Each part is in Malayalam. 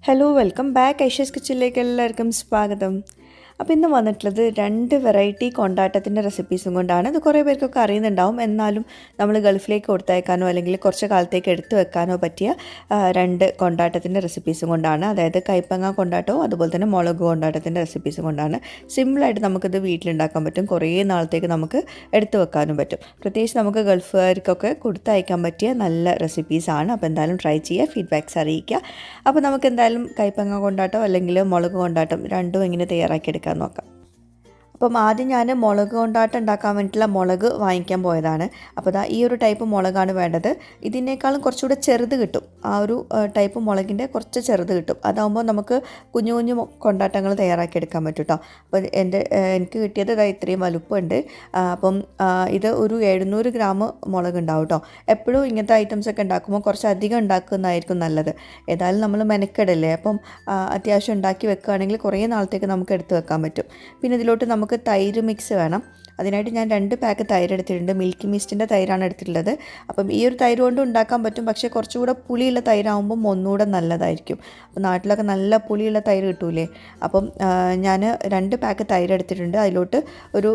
ഹലോ വെൽക്കം ബാക്ക് ഐഷസ് കിച്ചണിലേക്ക് എല്ലാവർക്കും സ്വാഗതം. അപ്പോൾ ഇന്ന് വന്നിട്ടുള്ളത് 2 വെറൈറ്റി കൊണ്ടാട്ടത്തിൻ്റെ റെസിപ്പീസും കൊണ്ടാണ്. ഇത് കുറേ പേർക്കൊക്കെ അറിയുന്നുണ്ടാവും, എന്നാലും നമ്മൾ ഗൾഫിലേക്ക് കൊടുത്തയക്കാനോ അല്ലെങ്കിൽ കുറച്ച് കാലത്തേക്ക് എടുത്തു വെക്കാനോ പറ്റിയ 2 കൊണ്ടാട്ടത്തിൻ്റെ റെസിപ്പീസും കൊണ്ടാണ്. അതായത് കൈപ്പങ്ങ കൊണ്ടാട്ടവും അതുപോലെ തന്നെ മുളക് കൊണ്ടാട്ടത്തിൻ്റെ റെസിപ്പീസും കൊണ്ടാണ്. സിമ്പിളായിട്ട് നമുക്കിത് വീട്ടിലുണ്ടാക്കാൻ പറ്റും, കുറേ നാളത്തേക്ക് നമുക്ക് എടുത്തു വെക്കാനും പറ്റും. പ്രത്യേകിച്ച് നമുക്ക് ഗൾഫുകാർക്കൊക്കെ കൊടുത്തയക്കാൻ പറ്റിയ നല്ല റെസിപ്പീസാണ്. അപ്പോൾ എന്തായാലും ട്രൈ ചെയ്യുക, ഫീഡ്ബാക്ക്സ് അറിയിക്കുക. അപ്പോൾ നമുക്ക് എന്തായാലും കൈപ്പങ്ങ കൊണ്ടാട്ടം അല്ലെങ്കിൽ മുളക് കൊണ്ടാട്ടം രണ്ടും എങ്ങനെ തയ്യാറാക്കിയെടുക്കാം നോക്കാം. അപ്പം ആദ്യം ഞാൻ മുളക് കൊണ്ടാട്ടം ഉണ്ടാക്കാൻ വേണ്ടിയിട്ടുള്ള മുളക് വാങ്ങിക്കാൻ പോയതാണ്. അപ്പോൾ ഈ ഒരു ടൈപ്പ് മുളകാണ് വേണ്ടത്. ഇതിനേക്കാളും കുറച്ചുകൂടെ ചെറുത് കിട്ടും, ആ ഒരു ടൈപ്പ് മുളകിൻ്റെ കുറച്ച് ചെറുത് കിട്ടും. അതാകുമ്പോൾ നമുക്ക് കുഞ്ഞു കുഞ്ഞു കൊണ്ടാട്ടങ്ങൾ തയ്യാറാക്കി എടുക്കാൻ പറ്റും കേട്ടോ. അപ്പോൾ എനിക്ക് കിട്ടിയത് ഇത്രയും വലുപ്പമുണ്ട്. അപ്പം ഇത് ഒരു 700 ഗ്രാം മുളക് ഉണ്ടാവും കേട്ടോ. എപ്പോഴും ഇങ്ങനത്തെ ഐറ്റംസൊക്കെ ഉണ്ടാക്കുമ്പോൾ കുറച്ച് അധികം ഉണ്ടാക്കുന്നതായിരിക്കും നല്ലത്. ഏതായാലും നമ്മൾ മെനക്കെടല്ലേ, അപ്പം അത്യാവശ്യം ഉണ്ടാക്കി വെക്കുകയാണെങ്കിൽ കുറേ നാളത്തേക്ക് നമുക്ക് എടുത്ത് വെക്കാൻ പറ്റും. പിന്നെ ഇതിലോട്ട് നമുക്ക് തൈര് മിക്സ് വേണം. അതിനായിട്ട് ഞാൻ 2 പാക്ക് തൈര് എടുത്തിട്ടുണ്ട്. മിൽക്കി മിസ്റ്റിൻ്റെ തൈരാണ് എടുത്തിട്ടുള്ളത്. അപ്പം ഈ ഒരു തൈര് കൊണ്ട് ഉണ്ടാക്കാൻ പറ്റും, പക്ഷേ കുറച്ചുകൂടെ പുളിയുള്ള തൈരാകുമ്പം ഒന്നുകൂടെ നല്ലതായിരിക്കും. അപ്പോൾ നാട്ടിലൊക്കെ നല്ല പുളിയുള്ള തൈര് കിട്ടൂലേ. അപ്പം ഞാൻ 2 പാക്ക് തൈര് എടുത്തിട്ടുണ്ട്. അതിലോട്ട് ഒരു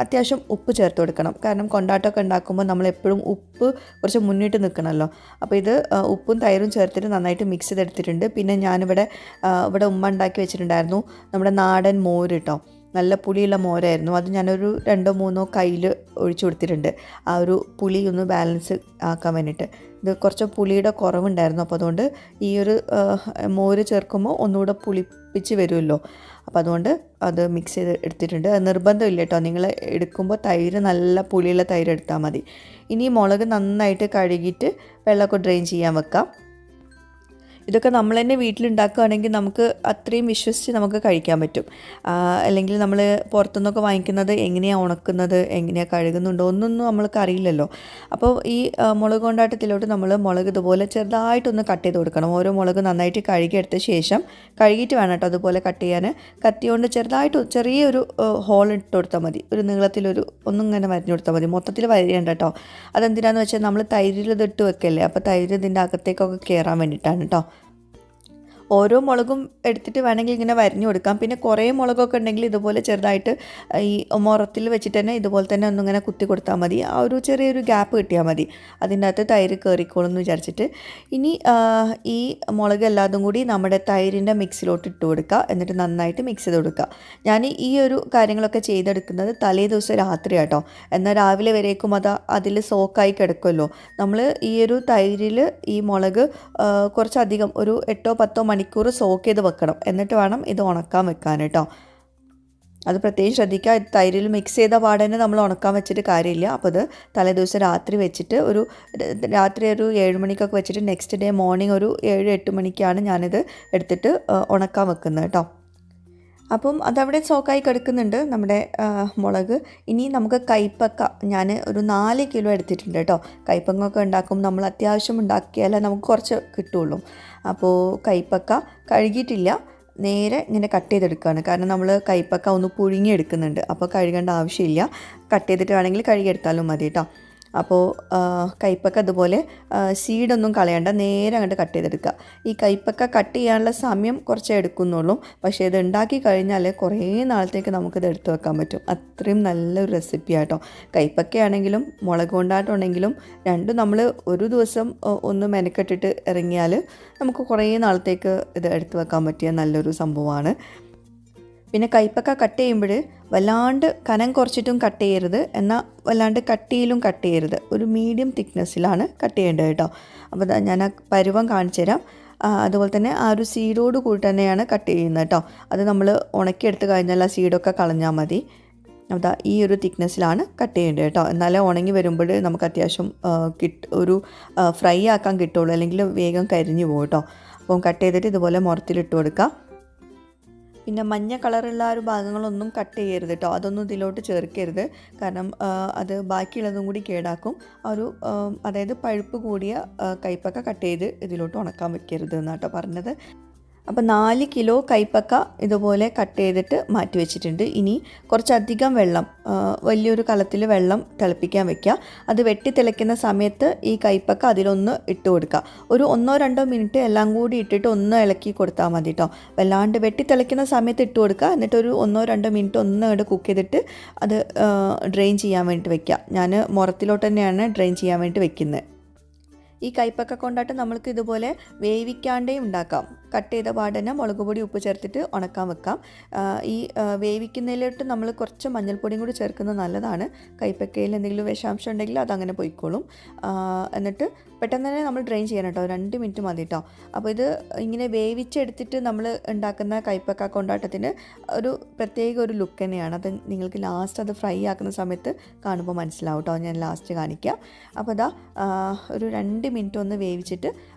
അത്യാവശ്യം ഉപ്പ് ചേർത്ത് കൊടുക്കണം. കാരണം കൊണ്ടാട്ടമൊക്കെ ഉണ്ടാക്കുമ്പോൾ നമ്മളെപ്പോഴും ഉപ്പ് കുറച്ച് മുന്നിട്ട് നിൽക്കണമല്ലോ. അപ്പോൾ ഇത് ഉപ്പും തൈരും ചേർത്തിട്ട് നന്നായിട്ട് മിക്സ് ചെയ്തെടുത്തിട്ടുണ്ട്. പിന്നെ ഞാനിവിടെ ഉമ്മ ഉണ്ടാക്കി വെച്ചിട്ടുണ്ടായിരുന്നു നമ്മുടെ നാടൻ മോര് കേട്ടോ. നല്ല പുളിയുള്ള മോരായിരുന്നു. അത് ഞാനൊരു 2-3 കയ്യിൽ ഒഴിച്ചു കൊടുത്തിട്ടുണ്ട്, ആ ഒരു പുളി ഒന്ന് ബാലൻസ് ആക്കാൻ വേണ്ടിയിട്ട്. ഇത് കുറച്ച് പുളിയുടെ കുറവുണ്ടായിരുന്നു, അപ്പോൾ അതുകൊണ്ട് ഈ ഒരു മോര് ചേർക്കുമ്പോൾ ഒന്നുകൂടെ പുളിപ്പിച്ച് വരുമല്ലോ. അപ്പോൾ അതുകൊണ്ട് അത് മിക്സ് ചെയ്ത് എടുത്തിട്ടുണ്ട്. അത് നിർബന്ധമില്ല കേട്ടോ, നിങ്ങൾ എടുക്കുമ്പോൾ തൈര് നല്ല പുളിയുള്ള തൈര് എടുത്താൽ മതി. ഇനി മുളക് നന്നായിട്ട് കഴുകിയിട്ട് വെള്ളമൊക്കെ ഡ്രെയിൻ ചെയ്യാൻ വെക്കാം. ഇതൊക്കെ നമ്മൾ തന്നെ വീട്ടിലുണ്ടാക്കുകയാണെങ്കിൽ നമുക്ക് അത്രയും വിശ്വസിച്ച് നമുക്ക് കഴിക്കാൻ പറ്റും. അല്ലെങ്കിൽ നമ്മൾ പുറത്തുനിന്നൊക്കെ വാങ്ങിക്കുന്നത് എങ്ങനെയാണ് ഉണക്കുന്നത്, എങ്ങനെയാണ് കഴുകുന്നുണ്ടോ ഒന്നൊന്നും നമ്മൾക്ക് അറിയില്ലല്ലോ. അപ്പോൾ ഈ മുളക് കൊണ്ടാട്ടത്തിലോട്ട് നമ്മൾ മുളക് ഇതുപോലെ ചെറുതായിട്ടൊന്ന് കട്ട് ചെയ്ത് കൊടുക്കണം. ഓരോ മുളക് നന്നായിട്ട് കഴുകിയെടുത്ത ശേഷം, കഴുകിയിട്ട് വേണം കേട്ടോ അതുപോലെ കട്ട് ചെയ്യാൻ. കത്തിയോണ്ട് ചെറിയൊരു ഹോൾ ഇട്ട് കൊടുത്താൽ മതി. ഒരു നീളത്തിലൊരു ഇങ്ങനെ വരഞ്ഞു കൊടുത്താൽ മതി, മൊത്തത്തിൽ വരേണ്ട കേട്ടോ. അതെന്തിനാന്ന് വെച്ചാൽ നമ്മൾ തൈരിൽ ഇതിട്ട് വെക്കല്ലേ, അപ്പോൾ തൈര് ഇതിൻ്റെ അകത്തേക്കൊക്കെ കയറാൻ വേണ്ടിയിട്ടാണ് കേട്ടോ. ഓരോ മുളകും എടുത്തിട്ട് വേണമെങ്കിൽ ഇങ്ങനെ വരഞ്ഞു കൊടുക്കാം. പിന്നെ കുറേ മുളകൊക്കെ ഉണ്ടെങ്കിൽ ഇതുപോലെ ചെറുതായിട്ട് ഈ മുറത്തിൽ വെച്ചിട്ട് തന്നെ ഇതുപോലെ തന്നെ ഒന്നിങ്ങനെ കുത്തി കൊടുത്താൽ മതി. ആ ഒരു ചെറിയൊരു ഗ്യാപ്പ് കിട്ടിയാൽ മതി, അതിൻ്റെ അകത്ത് തൈര് കയറിക്കോളും എന്ന് വിചാരിച്ചിട്ട്. ഇനി ഈ മുളക് എല്ലാതും കൂടി നമ്മുടെ തൈരിൻ്റെ മിക്സിലോട്ട് ഇട്ട് കൊടുക്കുക. എന്നിട്ട് നന്നായിട്ട് മിക്സ് ചെയ്ത് കൊടുക്കുക. ഞാൻ ഈ ഒരു കാര്യങ്ങളൊക്കെ ചെയ്തെടുക്കുന്നത് തലേ ദിവസം രാത്രി കേട്ടോ. എന്നാൽ രാവിലെ വരേക്കും അതിൽ സോക്കായി കിടക്കുമല്ലോ. നമ്മൾ ഈ ഒരു തൈരിൽ ഈ മുളക് കുറച്ചധികം ഒരു 8-10 മണിക്കൂർ സോക്ക് ചെയ്ത് വെക്കണം. എന്നിട്ട് വേണം ഇത് ഉണക്കാൻ വെക്കാൻ കേട്ടോ. അത് പ്രത്യേകം ശ്രദ്ധിക്കുക. തൈരിൽ മിക്സ് ചെയ്ത പാടന്നെ നമ്മൾ ഉണക്കാൻ വെച്ചിട്ട് കാര്യമില്ല. അപ്പോൾ അത് തലേദിവസം രാത്രി വെച്ചിട്ട് രാത്രി ഒരു 7 മണിക്കൊക്കെ വെച്ചിട്ട് നെക്സ്റ്റ് ഡേ മോർണിംഗ് ഒരു 7-8 മണിക്കാണ് ഞാനിത് എടുത്തിട്ട് ഉണക്കാൻ വെക്കുന്നത് കേട്ടോ. അപ്പം അതവിടെ സോക്കായി കിടക്കുന്നുണ്ട് നമ്മുടെ മുളക്. ഇനി നമുക്ക് കൈപ്പക്ക ഞാൻ ഒരു 4 കിലോ എടുത്തിട്ടുണ്ട് കേട്ടോ. കൈപ്പങ്ങൊക്കെ ഉണ്ടാക്കും നമ്മൾ അത്യാവശ്യം ഉണ്ടാക്കിയാലേ നമുക്ക് കുറച്ച് കിട്ടുള്ളൂ. അപ്പോൾ കൈപ്പക്ക കഴുകിയിട്ടില്ല, നേരെ ഇങ്ങനെ കട്ട് ചെയ്തെടുക്കുകയാണ്. കാരണം നമ്മൾ കൈപ്പക്ക ഒന്ന് പുഴുങ്ങിയെടുക്കുന്നുണ്ട്, അപ്പോൾ കഴുകേണ്ട ആവശ്യമില്ല. കട്ട് ചെയ്തിട്ട് വേണമെങ്കിൽ കഴുകിയെടുത്താലും മതി കേട്ടോ. അപ്പോൾ കൈപ്പക്ക അതുപോലെ സീഡൊന്നും കളയണ്ട, നേരെ അങ്ങോട്ട് കട്ട് ചെയ്തെടുക്കുക. ഈ കൈപ്പക്ക കട്ട് ചെയ്യാനുള്ള സമയം കുറച്ചേ എടുക്കുന്നുള്ളൂ, പക്ഷേ ഇത് ഉണ്ടാക്കി കഴിഞ്ഞാൽ കുറേ നാളത്തേക്ക് നമുക്കിത് എടുത്തു വെക്കാൻ പറ്റും. അത്രയും നല്ലൊരു റെസിപ്പിയാട്ടോ. കൈപ്പക്കയാണെങ്കിലും മുളക് കൊണ്ടാട്ടമാണെങ്കിലും രണ്ടും നമ്മൾ ഒരു ദിവസം ഒന്ന് മെനക്കെട്ടിട്ട് ഇറങ്ങിയാൽ നമുക്ക് കുറേ നാളത്തേക്ക് ഇത് എടുത്തു വെക്കാൻ പറ്റിയ നല്ലൊരു സംഭവമാണ്. പിന്നെ കൈപ്പക്ക കട്ട് ചെയ്യുമ്പോൾ വല്ലാണ്ട് കനം കുറച്ചിട്ടും കട്ട് ചെയ്യരുത്, എന്നാൽ വല്ലാണ്ട് കട്ടിയിലും കട്ട് ചെയ്യരുത്. ഒരു മീഡിയം തിക്നെസ്സിലാണ് കട്ട് ചെയ്യേണ്ടത് കേട്ടോ. അപ്പോൾ ഞാൻ ആ പരുവം കാണിച്ചു തരാം. അതുപോലെ തന്നെ ആ ഒരു സീഡോട് കൂടി തന്നെയാണ് കട്ട് ചെയ്യുന്നത് കേട്ടോ. അത് നമ്മൾ ഉണക്കിയെടുത്ത് കഴിഞ്ഞാൽ ആ സീഡൊക്കെ കളഞ്ഞാൽ മതി. ഈ ഒരു തിക്നെസ്സിലാണ് കട്ട് ചെയ്യേണ്ടത് കേട്ടോ. എന്നാലേ ഉണങ്ങി വരുമ്പോൾ നമുക്ക് അത്യാവശ്യം ഒരു ഫ്രൈ ആക്കാൻ കിട്ടുള്ളൂ, അല്ലെങ്കിൽ വേഗം കരിഞ്ഞു പോകും കേട്ടോ. അപ്പം കട്ട് ചെയ്തിട്ട് ഇതുപോലെ മുറത്തിലിട്ട് കൊടുക്കുക. പിന്നെ മഞ്ഞ കളറുള്ള ആ ഒരു ഭാഗങ്ങളൊന്നും കട്ട് ചെയ്യരുത് കേട്ടോ. അതൊന്നും ഇതിലോട്ട് ചേർക്കരുത്, കാരണം അത് ബാക്കിയുള്ളതും കൂടി കേടാക്കും. അതായത് പഴുപ്പ് കൂടിയ കൈപ്പക്ക കട്ട് ചെയ്ത് ഇതിലോട്ട് ഉണക്കാൻ വെക്കരുത് എന്നാട്ടോ പറഞ്ഞത്. അപ്പോൾ 4 കിലോ കൈപ്പക്ക ഇതുപോലെ കട്ട് ചെയ്തിട്ട് മാറ്റി വെച്ചിട്ടുണ്ട്. ഇനി കുറച്ചധികം വെള്ളം, വലിയൊരു കലത്തിൽ വെള്ളം തിളപ്പിക്കാൻ വെക്കുക. അത് വെട്ടി തിളയ്ക്കുന്ന സമയത്ത് ഈ കൈപ്പക്ക അതിലൊന്ന് ഇട്ട് കൊടുക്കുക. ഒരു 1-2 മിനിറ്റ് എല്ലാം കൂടി ഇട്ടിട്ട് ഒന്ന് ഇളക്കി കൊടുത്താൽ മതി കേട്ടോ. വല്ലാണ്ട് വെട്ടി തിളയ്ക്കുന്ന സമയത്ത് ഇട്ട് കൊടുക്കുക. എന്നിട്ടൊരു 1-2 മിനിറ്റ് ഒന്ന് അങ്ങോട്ട് കുക്ക് ചെയ്തിട്ട് അത് ഡ്രെയിൻ ചെയ്യാൻ വേണ്ടി വെക്കുക. ഞാൻ മുറത്തിലോട്ട് തന്നെയാണ് ഡ്രെയിൻ ചെയ്യാൻ വേണ്ടി വെക്കുന്നത്. ഈ കൈപ്പക്ക കൊണ്ടാട്ടം നമ്മൾക്ക് ഇതുപോലെ വേവിക്കാണ്ടേ ഉണ്ടാക്കാം. കട്ട് ചെയ്ത പാടന്നെ മുളക് പൊടി ഉപ്പ് ചേർത്തിട്ട് ഉണക്കാൻ വെക്കാം. ഈ വേവിക്കുന്നതിലോട്ട് നമ്മൾ കുറച്ച് മഞ്ഞൾപ്പൊടിയും കൂടി ചേർക്കുന്നത് നല്ലതാണ്. കൈപ്പക്കയിൽ എന്തെങ്കിലും വിഷാംശം ഉണ്ടെങ്കിൽ അതങ്ങനെ പോയിക്കോളും. എന്നിട്ട് പെട്ടെന്ന് തന്നെ നമ്മൾ ഡ്രെയിൻ ചെയ്യണം കേട്ടോ. 2 മിനിറ്റ് മതി കേട്ടോ. അപ്പോൾ ഇത് ഇങ്ങനെ വേവിച്ചെടുത്തിട്ട് നമ്മൾ ഉണ്ടാക്കുന്ന കൈപ്പക്ക കൊണ്ടാട്ടത്തിന് ഒരു പ്രത്യേക ഒരു ലുക്ക് തന്നെയാണ്. അത് നിങ്ങൾക്ക് ലാസ്റ്റ് അത് ഫ്രൈ ആക്കുന്ന സമയത്ത് കാണുമ്പോൾ മനസ്സിലാവും കേട്ടോ. ഞാൻ ലാസ്റ്റ് കാണിക്കാം. അപ്പോൾ ഇതാ ഒരു 2 മിനിറ്റ് ഒന്ന് വേവിച്ചിട്ട്,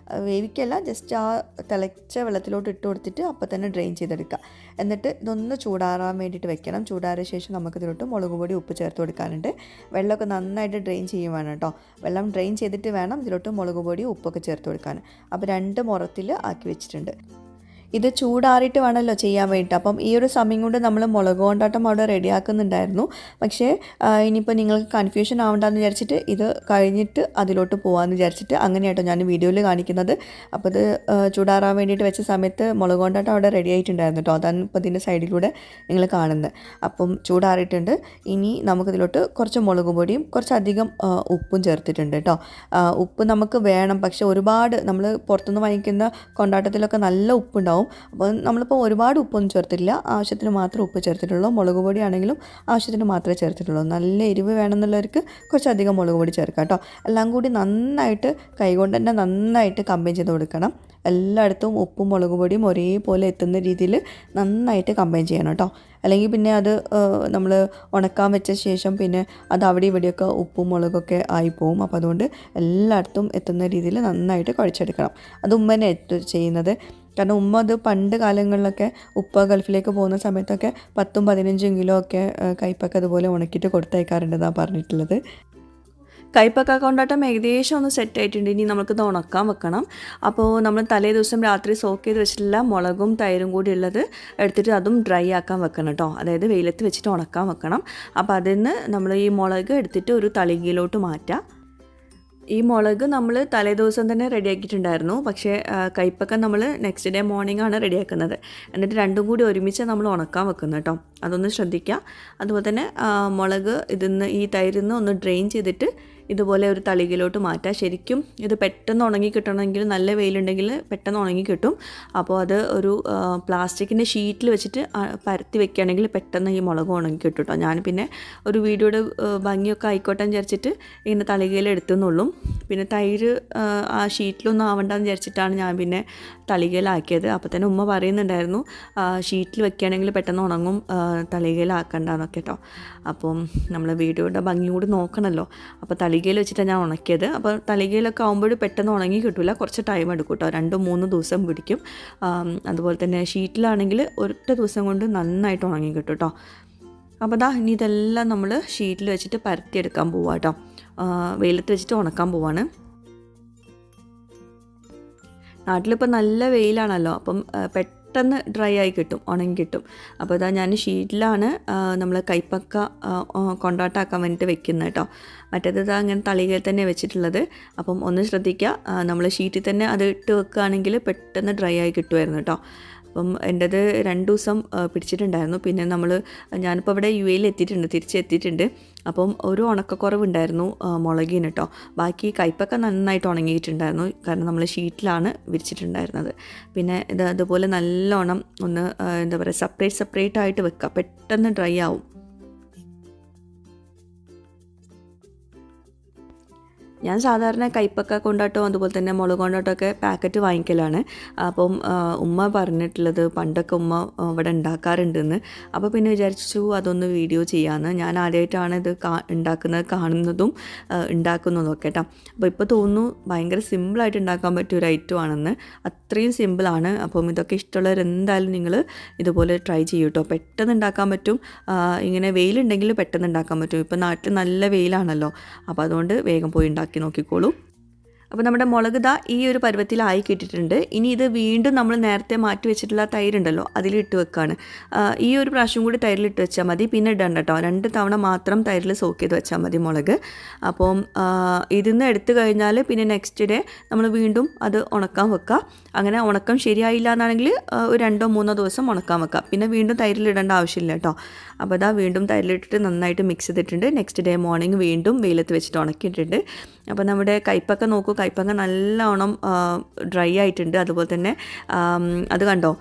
വേവിക്കല്ല, ജസ്റ്റ് ആ തിളച്ച വെള്ളത്തിലോട്ട് ഇട്ട് കൊടുത്തിട്ട് അപ്പോൾ തന്നെ ഡ്രെയിൻ ചെയ്തെടുക്കുക. എന്നിട്ട് ഇതൊന്ന് ചൂടാറാൻ വേണ്ടിയിട്ട് വെക്കണം. ചൂടാറിയ ശേഷം നമുക്കിതിലോട്ട് മുളക് പൊടി ഉപ്പ് ചേർത്ത് കൊടുക്കാനുണ്ട്. വെള്ളമൊക്കെ നന്നായിട്ട് ഡ്രെയിൻ ചെയ്യും വേണം കേട്ടോ. വെള്ളം ഡ്രെയിൻ ചെയ്തിട്ട് വേണം ഇതിലോട്ട് മുളക് പൊടി ഉപ്പൊക്കെ ചേർത്ത് കൊടുക്കാൻ. അപ്പോൾ 2 മുറത്തിൽ ആക്കി വെച്ചിട്ടുണ്ട്. ഇത് ചൂടാറിയിട്ട് വേണമല്ലോ ചെയ്യാൻ വേണ്ടിയിട്ട്. അപ്പം ഈ ഒരു സമയം കൊണ്ട് നമ്മൾ മുളക് കൊണ്ടാട്ടം അവിടെ റെഡിയാക്കുന്നുണ്ടായിരുന്നു. പക്ഷേ ഇനിയിപ്പോൾ നിങ്ങൾക്ക് കൺഫ്യൂഷൻ ആവണ്ടെന്ന് വിചാരിച്ചിട്ട് ഇത് കഴിഞ്ഞിട്ട് അതിലോട്ട് പോകാമെന്ന് വിചാരിച്ചിട്ട് അങ്ങനെയാട്ടോ ഞാൻ വീഡിയോയിൽ കാണിക്കുന്നത്. അപ്പോൾ ഇത് ചൂടാറാൻ വേണ്ടിയിട്ട് വെച്ച സമയത്ത് മുളക് കൊണ്ടാട്ടം അവിടെ റെഡി ആയിട്ടുണ്ടായിരുന്നു കേട്ടോ. അതാണ് ഇപ്പോൾ ഇതിൻ്റെ സൈഡിലൂടെ നിങ്ങൾ കാണുന്നത്. അപ്പം ചൂടാറിയിട്ടുണ്ട്. ഇനി നമുക്കിതിലോട്ട് കുറച്ച് മുളക് പൊടിയും കുറച്ചധികം ഉപ്പും ചേർത്തിട്ടുണ്ട് കേട്ടോ. ഉപ്പ് നമുക്ക് വേണം, പക്ഷേ ഒരുപാട് നമ്മൾ പുറത്തുനിന്ന് വാങ്ങിക്കുന്ന കൊണ്ടാട്ടത്തിലൊക്കെ നല്ല ഉപ്പുണ്ടാവും. അപ്പോൾ നമ്മളിപ്പോൾ ഒരുപാട് ഉപ്പൊന്നും ചേർത്തിട്ടില്ല, ആവശ്യത്തിന് മാത്രം ഉപ്പ് ചേർത്തിട്ടുള്ളൂ. മുളക് പൊടി ആണെങ്കിലും ആവശ്യത്തിന് മാത്രമേ ചേർത്തിട്ടുള്ളൂ. നല്ല എരിവ് വേണമെന്നുള്ളവർക്ക് കുറച്ചധികം മുളക് പൊടി ചേർക്കാം കേട്ടോ. എല്ലാം കൂടി നന്നായിട്ട് കൈകൊണ്ട് തന്നെ നന്നായിട്ട് കമ്പൈൻ ചെയ്ത് കൊടുക്കണം. എല്ലായിടത്തും ഉപ്പും മുളക് പൊടിയും ഒരേപോലെ എത്തുന്ന രീതിയിൽ നന്നായിട്ട് കമ്പൈൻ ചെയ്യണം കേട്ടോ. അല്ലെങ്കിൽ പിന്നെ അത് നമ്മൾ ഉണക്കാൻ വെച്ച ശേഷം പിന്നെ അത് അവിടെ ഇവിടെയൊക്കെ ഉപ്പും മുളകൊക്കെ ആയിപ്പോവും. അപ്പോൾ അതുകൊണ്ട് എല്ലായിടത്തും എത്തുന്ന രീതിയിൽ നന്നായിട്ട് കുഴച്ചെടുക്കണം. അത് ഉമ്മ തന്നെ ചെയ്യുന്നത്. കാരണം ഉമ്മ അത് പണ്ട് കാലങ്ങളിലൊക്കെ ഉപ്പ ഗൾഫിലേക്ക് പോകുന്ന സമയത്തൊക്കെ 10-15 കിലോ ഒക്കെ കൈപ്പക്ക അതുപോലെ ഉണക്കിയിട്ട് കൊടുത്തയക്കാറുണ്ടെന്നാണ് പറഞ്ഞിട്ടുള്ളത്. കൈപ്പക്ക കൊണ്ടാട്ടം ഏകദേശം ഒന്ന് സെറ്റ് ആയിട്ടുണ്ട്. ഇനി നമുക്കിത് ഉണക്കാൻ വെക്കണം. അപ്പോൾ നമ്മൾ തലേ ദിവസം രാത്രി സോക്ക് ചെയ്ത് വെച്ചിട്ടുള്ള മുളകും തൈരും കൂടി ഉള്ളത് എടുത്തിട്ട് അതും ഡ്രൈ ആക്കാൻ വെക്കണം കേട്ടോ. അതായത് വെയിലത്ത് വെച്ചിട്ട് ഉണക്കാൻ വെക്കണം. അപ്പോൾ അതിൽ നിന്ന് നമ്മൾ ഈ മുളക് എടുത്തിട്ട് ഒരു തളികയിലോട്ട് മാറ്റാം. ഈ മുളക് നമ്മൾ തലേ ദിവസം തന്നെ റെഡിയാക്കിയിട്ടുണ്ടായിരുന്നു. പക്ഷേ കൈപ്പക്ക നമ്മൾ നെക്സ്റ്റ് ഡേ മോർണിംഗ് ആണ് റെഡിയാക്കുന്നത്. എന്നിട്ട് രണ്ടും കൂടി ഒരുമിച്ച് നമ്മൾ ഉണക്കാൻ വെക്കുന്നത് കേട്ടോ. അതൊന്ന് ശ്രദ്ധിക്കുക. അതുപോലെ തന്നെ മുളക് ഈ തൈരിൽ നിന്ന് ഒന്ന് ഡ്രെയിൻ ചെയ്തിട്ട് ഇതുപോലെ ഒരു തളികയിലോട്ട് മാറ്റാം. ശരിക്കും ഇത് പെട്ടെന്ന് ഉണങ്ങി കിട്ടണമെങ്കിൽ നല്ല വെയിലുണ്ടെങ്കിൽ പെട്ടെന്ന് ഉണങ്ങി കിട്ടും. അപ്പോൾ അത് ഒരു പ്ലാസ്റ്റിക്കിൻ്റെ ഷീറ്റിൽ വെച്ചിട്ട് പരത്തി വെക്കുകയാണെങ്കിൽ പെട്ടെന്ന് ഈ മുളക് ഉണങ്ങി കിട്ടും കേട്ടോ. ഞാൻ പിന്നെ ഒരു വീഡിയോയുടെ ഭംഗിയൊക്കെ ആയിക്കോട്ടെ വിചാരിച്ചിട്ട് ഇങ്ങനെ തളികയിൽ എടുത്തുന്നുള്ളൂ. പിന്നെ തൈര് ആ ഷീറ്റിലൊന്നും ആവണ്ടെന്ന് വിചാരിച്ചിട്ടാണ് ഞാൻ പിന്നെ തളികയിലാക്കിയത്. അപ്പോൾ തന്നെ ഉമ്മ പറയുന്നുണ്ടായിരുന്നു ഷീറ്റിൽ വെക്കുകയാണെങ്കിൽ പെട്ടെന്ന് ഉണങ്ങും, തളികയിലാക്കണ്ടെന്നൊക്കെ കേട്ടോ. അപ്പം നമ്മൾ വീഡിയോയുടെ ഭംഗി കൂടി നോക്കണമല്ലോ. അപ്പോൾ തളികയിൽ വെച്ചിട്ടാണ് ഞാൻ ഉണക്കിയത്. അപ്പോൾ തളികയിലൊക്കെ ആകുമ്പോൾ പെട്ടെന്ന് ഉണങ്ങി കിട്ടില്ല, കുറച്ച് ടൈം എടുക്കും കേട്ടോ. 2-3 ദിവസം പിടിക്കും. അതുപോലെ തന്നെ ഷീറ്റിലാണെങ്കിൽ ഒരൊറ്റ ദിവസം കൊണ്ട് നന്നായിട്ട് ഉണങ്ങി കിട്ടും കേട്ടോ. അപ്പോൾ ഇനി ഇതെല്ലാം നമ്മൾ ഷീറ്റിൽ വെച്ചിട്ട് പരത്തിയെടുക്കാൻ പോവാം കേട്ടോ. വെയിലത്ത് വെച്ചിട്ട് ഉണക്കാൻ പോവാണ്. നാട്ടിലിപ്പോൾ നല്ല വെയിലാണല്ലോ, അപ്പം പെട്ടെന്ന് ഡ്രൈ ആയി കിട്ടും, ഉണങ്ങി കിട്ടും. അപ്പോൾ ഞാൻ ഷീറ്റിലാണ് നമ്മൾ കൈപ്പക്ക കൊണ്ടാട്ടാക്കാൻ വേണ്ടിയിട്ട് വെക്കുന്നത് കേട്ടോ. മറ്റേത് അങ്ങനെ തളികയിൽ തന്നെ വെച്ചിട്ടുള്ളത്. അപ്പം ഒന്ന് ശ്രദ്ധിക്കുക, നമ്മൾ ഷീറ്റിൽ തന്നെ അത് ഇട്ട് വെക്കുകയാണെങ്കിൽ പെട്ടെന്ന് ഡ്രൈ ആയി കിട്ടുമായിരുന്നു കേട്ടോ. അപ്പം എൻ്റേത് 2 ദിവസം പിടിച്ചിട്ടുണ്ടായിരുന്നു. പിന്നെ ഞാനിപ്പോൾ ഇവിടെ UAE എത്തിയിട്ടുണ്ട്, തിരിച്ചെത്തിയിട്ടുണ്ട്. അപ്പം ഒരു ഉണക്കക്കുറവുണ്ടായിരുന്നു മുളകിന് കേട്ടോ. ബാക്കി കൈപ്പൊക്കെ നന്നായിട്ട് ഉണങ്ങിയിട്ടുണ്ടായിരുന്നു, കാരണം നമ്മൾ ഷീറ്റിലാണ് വിരിച്ചിട്ടുണ്ടായിരുന്നത്. പിന്നെ ഇത് അതുപോലെ നല്ലോണം ഒന്ന് എന്താ പറയുക സെപ്പറേറ്റ് ആയിട്ട് വെക്കുക, പെട്ടെന്ന് ഡ്രൈ ആവും. ഞാൻ സാധാരണ കൈപ്പക്ക കൊണ്ടാട്ടം അതുപോലെ തന്നെ മുളക് കൊണ്ടാട്ടമൊക്കെ പാക്കറ്റ് വാങ്ങിക്കലാണ്. അപ്പം ഉമ്മ പറഞ്ഞിട്ടുള്ളത് പണ്ടൊക്കെ ഉമ്മ ഇവിടെ ഉണ്ടാക്കാറുണ്ടെന്ന്. അപ്പോൾ പിന്നെ വിചാരിച്ചു അതൊന്ന് വീഡിയോ ചെയ്യാമെന്ന്. ഞാൻ ആദ്യമായിട്ടാണ് ഇത് കാണുന്നതും ഉണ്ടാക്കുന്നതും ഒക്കെ കേട്ടോ. അപ്പോൾ ഇപ്പോൾ തോന്നുന്നു ഭയങ്കര സിമ്പിളായിട്ട് ഉണ്ടാക്കാൻ പറ്റിയ ഒരു ഐറ്റം ആണെന്ന്. അത്രയും സിമ്പിളാണ്. അപ്പം ഇതൊക്കെ ഇഷ്ടമുള്ളവർ എന്തായാലും നിങ്ങൾ ഇതുപോലെ ട്രൈ ചെയ്യൂ കേട്ടോ. പെട്ടെന്ന് ഉണ്ടാക്കാൻ പറ്റും. ഇങ്ങനെ വെയിലുണ്ടെങ്കിൽ പെട്ടെന്ന് ഉണ്ടാക്കാൻ പറ്റും. ഇപ്പോൾ നാട്ടിൽ നല്ല വെയിലാണല്ലോ, അപ്പോൾ അതുകൊണ്ട് വേഗം പോയി ഉണ്ടാക്കി നോക്കിക്കോളൂ. അപ്പോൾ നമ്മുടെ മുളക് ദാ ഈ ഒരു പരുവത്തിലായി കിട്ടിയിട്ടുണ്ട്. ഇനി ഇത് വീണ്ടും നമ്മൾ നേരത്തെ മാറ്റി വെച്ചിട്ടുള്ള തൈരുണ്ടല്ലോ അതിലിട്ട് വെക്കുകയാണ്. ഈ ഒരു പ്രാവശ്യം കൂടി തൈരിലിട്ട് വെച്ചാൽ മതി, പിന്നെ ഇടണ്ട കേട്ടോ. 2 തവണ മാത്രം തൈരിൽ സോക്ക് ചെയ്ത് വെച്ചാൽ മതി മുളക്. അപ്പം ഇതിന്ന് എടുത്തു കഴിഞ്ഞാൽ പിന്നെ നെക്സ്റ്റ് ഡേ നമ്മൾ വീണ്ടും അത് ഉണക്കാൻ വെക്കുക. അങ്ങനെ ഉണക്കം ശരിയായില്ല എന്നാണെങ്കിൽ ഒരു 2-3 ദിവസം ഉണക്കാൻ വെക്കുക. പിന്നെ വീണ്ടും തൈരിലിടേണ്ട ആവശ്യമില്ല കേട്ടോ. അപ്പോൾ അതാ വീണ്ടും തൈരിലിട്ടിട്ട് നന്നായിട്ട് മിക്സ് ചെയ്തിട്ടുണ്ട്. നെക്സ്റ്റ് ഡേ മോർണിംഗ് വീണ്ടും വെയിലത്ത് വെച്ചിട്ട് ഉണക്കിയിട്ടുണ്ട്. അപ്പോൾ നമ്മുടെ കൈപ്പക്ക നോക്കൂ, കൈപ്പക്ക നല്ലോണം ഡ്രൈ ആയിട്ടുണ്ട്. അതുപോലെ തന്നെ അത് കണ്ടോ,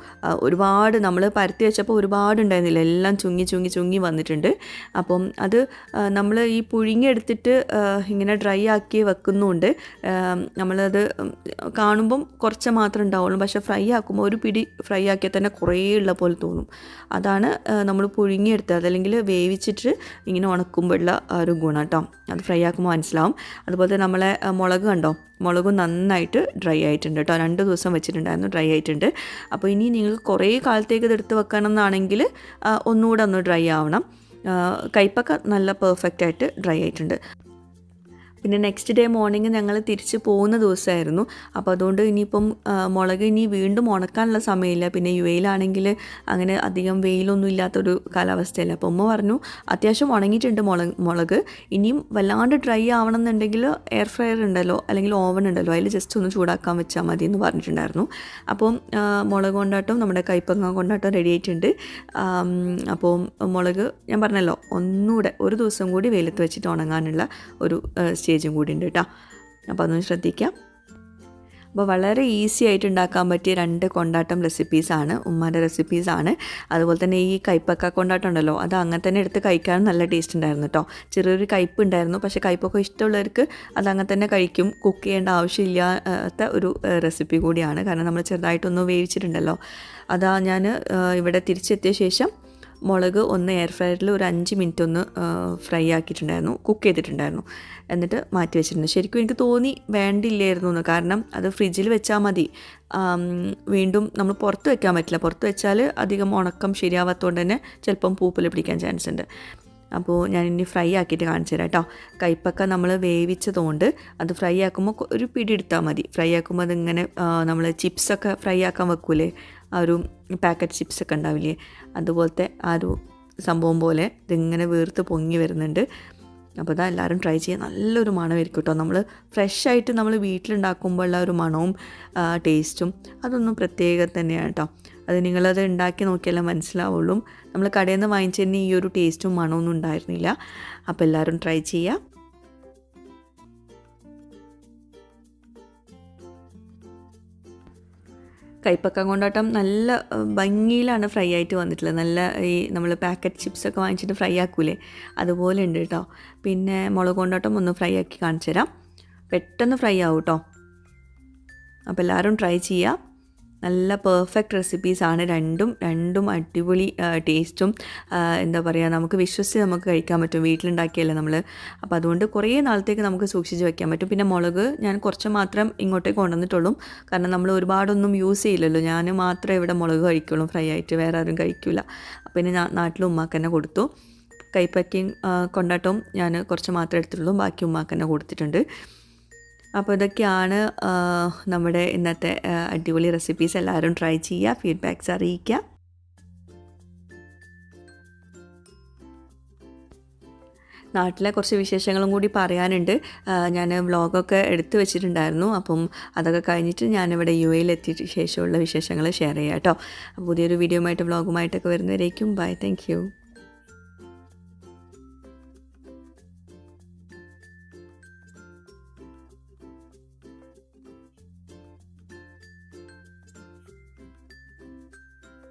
ഒരുപാട് നമ്മൾ പരത്തി വെച്ചപ്പോൾ ഒരുപാട് ഉണ്ടായിരുന്നില്ല, എല്ലാം ചുങ്ങി വന്നിട്ടുണ്ട്. അപ്പം അത് നമ്മൾ ഈ പുഴുങ്ങിയെടുത്തിട്ട് ഇങ്ങനെ ഡ്രൈ ആക്കി വെക്കുന്നുണ്ട്. നമ്മളത് കാണുമ്പം കുറച്ച് മാത്രമേ ഉണ്ടാവുള്ളൂ, പക്ഷേ ഫ്രൈ ആക്കുമ്പോൾ ഒരു പിടി ഫ്രൈ ആക്കിയാൽ തന്നെ കുറേ ഉള്ള പോലെ തോന്നും. അതാണ് നമ്മൾ പുഴുങ്ങിയെടുത്തത്, അതല്ലെങ്കിൽ വേവിച്ചിട്ട് ഇങ്ങനെ ഉണക്കുമ്പോഴുള്ള ഒരു ഗുണം കേട്ടോ. അത് ഫ്രൈ ആക്കുമ്പോൾ മനസ്സിലാവും. അതുപോലെ തന്നെ നമ്മളെ മുളക് കണ്ടോ, മുളകും നന്നായിട്ട് ഡ്രൈ ആയിട്ടുണ്ട് കേട്ടോ. 2 ദിവസം വെച്ചിട്ടുണ്ടായിരുന്നു, ഡ്രൈ ആയിട്ടുണ്ട്. അപ്പോൾ ഇനി നിങ്ങൾക്ക് കുറേ കാലത്തേക്ക് ഇത് എടുത്ത് വെക്കണമെന്നാണെങ്കിൽ ഒന്നുകൂടെ ഒന്ന് ഡ്രൈ ആവണം. കൈപ്പക്ക നല്ല പെർഫെക്റ്റ് ആയിട്ട് ഡ്രൈ ആയിട്ടുണ്ട്. പിന്നെ നെക്സ്റ്റ് ഡേ മോർണിംഗ് ഞങ്ങൾ തിരിച്ച് പോകുന്ന ദിവസമായിരുന്നു. അപ്പോൾ അതുകൊണ്ട് ഇനിയിപ്പം മുളക് ഇനി വീണ്ടും ഉണക്കാനുള്ള സമയമില്ല. പിന്നെ യുഎയിലാണെങ്കിൽ അങ്ങനെ അധികം വെയിലൊന്നും ഇല്ലാത്തൊരു കാലാവസ്ഥയല്ല. അപ്പോൾ ഉമ്മ പറഞ്ഞു അത്യാവശ്യം ഉണങ്ങിയിട്ടുണ്ട് മുളക്, ഇനിയും വല്ലാണ്ട് ഡ്രൈ ആവണം എന്നുണ്ടെങ്കിൽ എയർ ഫ്രയർ ഉണ്ടല്ലോ അല്ലെങ്കിൽ ഓവൻ ഉണ്ടല്ലോ, അതിൽ ജസ്റ്റ് ഒന്ന് ചൂടാക്കാൻ വെച്ചാൽ മതി എന്ന് പറഞ്ഞിട്ടുണ്ടായിരുന്നു. അപ്പം മുളക് കൊണ്ടാട്ടം നമ്മുടെ കൈപ്പങ്ങ കൊണ്ടാട്ടം റെഡി ആയിട്ടുണ്ട്. അപ്പോൾ മുളക് ഞാൻ പറഞ്ഞല്ലോ ഒന്നുകൂടെ ഒരു ദിവസം കൂടി വെയിലത്ത് വെച്ചിട്ട് ഉണങ്ങാനുള്ള ഒരു സ്റ്റേജും കൂടി ഉണ്ട് കേട്ടോ. അപ്പോൾ അതൊന്ന് ശ്രദ്ധിക്കാം. അപ്പോൾ വളരെ ഈസി ആയിട്ട് ഉണ്ടാക്കാൻ പറ്റിയ 2 കൊണ്ടാട്ടം റെസിപ്പീസാണ്, ഉമ്മാൻ്റെ റെസിപ്പീസാണ്. അതുപോലെ തന്നെ ഈ കൈപ്പക്ക കൊണ്ടാട്ടം ഉണ്ടല്ലോ, അത് അങ്ങനെ തന്നെ എടുത്ത് കഴിക്കാനും നല്ല ടേസ്റ്റ് ഉണ്ടായിരുന്നു കേട്ടോ. ചെറിയൊരു കയ്പ്പ് ഉണ്ടായിരുന്നു, പക്ഷേ കയ്പ്പൊക്കെ ഇഷ്ടമുള്ളവർക്ക് അത് അങ്ങനെ തന്നെ കഴിക്കും. കുക്ക് ചെയ്യേണ്ട ആവശ്യമില്ലാത്ത ഒരു റെസിപ്പി കൂടിയാണ്, കാരണം നമ്മൾ ചെറുതായിട്ടൊന്ന് വേവിച്ചിട്ടുണ്ടല്ലോ. അതാ ഞാൻ ഇവിടെ തിരിച്ചെത്തിയ ശേഷം മുളക് ഒന്ന് എയർ ഫ്രയറിൽ ഒരു 5 മിനിറ്റ് ഒന്ന് ഫ്രൈ ആക്കിയിട്ടുണ്ടായിരുന്നു, കുക്ക് ചെയ്തിട്ടുണ്ടായിരുന്നു. എന്നിട്ട് മാറ്റി വെച്ചിട്ടുണ്ട്. ശരിക്കും എനിക്ക് തോന്നി വേണ്ടില്ലായിരുന്നു എന്ന്, കാരണം അത് ഫ്രിഡ്ജിൽ വെച്ചാൽ മതി, വീണ്ടും നമ്മൾ പുറത്ത് വെക്കാൻ പറ്റില്ല. പുറത്ത് വെച്ചാൽ അധികം ഉണക്കം ശരിയാവാത്തതുകൊണ്ട് തന്നെ ചിലപ്പം പൂപ്പൽ പിടിക്കാൻ ചാൻസ് ഉണ്ട്. അപ്പോൾ ഞാൻ ഇനി ഫ്രൈ ആക്കിയിട്ട് കാണിച്ചു തരാം കേട്ടോ. കൈപ്പക്ക നമ്മൾ വേവിച്ചതുകൊണ്ട് അത് ഫ്രൈ ആക്കുമ്പോൾ ഒരു പിടി എടുത്താൽ മതി. ഫ്രൈ ആക്കുമ്പോൾ അതിങ്ങനെ നമ്മൾ ചിപ്സൊക്കെ ഫ്രൈ ആക്കാൻ വെക്കൂലേ, ആ ഒരു പാക്കറ്റ് ചിപ്സൊക്കെ ഉണ്ടാവില്ലേ, അതുപോലത്തെ ആ ഒരു സംഭവം പോലെ ഇതിങ്ങനെ വീർത്ത് പൊങ്ങി വരുന്നുണ്ട്. അപ്പോൾ ഇതാ എല്ലാവരും ട്രൈ ചെയ്യാൻ. നല്ലൊരു മണമായിരിക്കും കേട്ടോ. നമ്മൾ ഫ്രഷായിട്ട് നമ്മൾ വീട്ടിലുണ്ടാക്കുമ്പോഴുള്ള ഒരു മണവും ടേസ്റ്റും അതൊന്നും പ്രത്യേകം തന്നെയാണ് കേട്ടോ. അത് നിങ്ങളത് ഉണ്ടാക്കി നോക്കിയാലേ മനസ്സിലാവുള്ളൂ. നമ്മൾ കടയിൽ നിന്ന് വാങ്ങിച്ചതിന് ഈ ഒരു ടേസ്റ്റും മണമൊന്നും ഉണ്ടായിരുന്നില്ല. അപ്പോൾ എല്ലാവരും ട്രൈ ചെയ്യുക. കൈപ്പക്ക കൊണ്ടാട്ടം നല്ല ഭംഗിയിലാണ് ഫ്രൈ ആയിട്ട് വന്നിട്ടുള്ളത്. നല്ല ഈ നമ്മൾ പാക്കറ്റ് ചിപ്സൊക്കെ വാങ്ങിച്ചിട്ട് ഫ്രൈ ആക്കൂലേ, അതുപോലെ ഉണ്ട് കേട്ടോ. പിന്നെ മുളക് കൊണ്ടാട്ടം ഒന്ന് ഫ്രൈ ആക്കി കാണിച്ചു തരാം. പെട്ടെന്ന് ഫ്രൈ ആവും കേട്ടോ. അപ്പോൾ എല്ലാവരും ട്രൈ ചെയ്യുക. നല്ല പെർഫെക്റ്റ് റെസിപ്പീസാണ് രണ്ടും അടിപൊളി ടേസ്റ്റും എന്താ പറയുക, നമുക്ക് വിശ്വസിച്ച് നമുക്ക് കഴിക്കാൻ പറ്റും, വീട്ടിലുണ്ടാക്കിയല്ലേ നമ്മൾ. അപ്പോൾ അതുകൊണ്ട് കുറേ നാളത്തേക്ക് നമുക്ക് സൂക്ഷിച്ച് വെക്കാൻ പറ്റും. പിന്നെ മുളക് ഞാൻ കുറച്ച് മാത്രം ഇങ്ങോട്ടേക്ക് കൊണ്ടുവന്നിട്ടുള്ളൂ, കാരണം നമ്മൾ ഒരുപാടൊന്നും യൂസ് ചെയ്യില്ലല്ലോ. ഞാൻ മാത്രമേ ഇവിടെ മുളക് കഴിക്കുള്ളൂ ഫ്രൈ ആയിട്ട്, വേറെ ആരും കഴിക്കില്ല. പിന്നെ ഞാൻ നാട്ടിൽ ഉമ്മാക്ക് തന്നെ കൊടുത്തു. കൈപ്പക്കയും കൊണ്ടാട്ടവും ഞാൻ കുറച്ച് മാത്രമേ എടുത്തിട്ടുള്ളൂ, ബാക്കി ഉമ്മാക്ക് തന്നെ കൊടുത്തിട്ടുണ്ട്. അപ്പോൾ ഇതൊക്കെയാണ് നമ്മുടെ ഇന്നത്തെ അടിപൊളി റെസിപ്പീസ്. എല്ലാവരും ട്രൈ ചെയ്യുക, ഫീഡ്ബാക്ക്സ് അറിയിക്കുക. നാട്ടിലെ കുറച്ച് വിശേഷങ്ങളും കൂടി പറയാനുണ്ട്. ഞാൻ വ്ളോഗൊക്കെ എടുത്തു വെച്ചിട്ടുണ്ടായിരുന്നു. അപ്പം അതൊക്കെ കഴിഞ്ഞിട്ട് ഞാനിവിടെ UAE എത്തിയ ശേഷമുള്ള വിശേഷങ്ങൾ ഷെയർ ചെയ്യാം കേട്ടോ. പുതിയൊരു വീഡിയോ ആയിട്ട് വ്ളോഗുമായിട്ടൊക്കെ വരുന്നവരേക്കും ബൈ, താങ്ക് യു.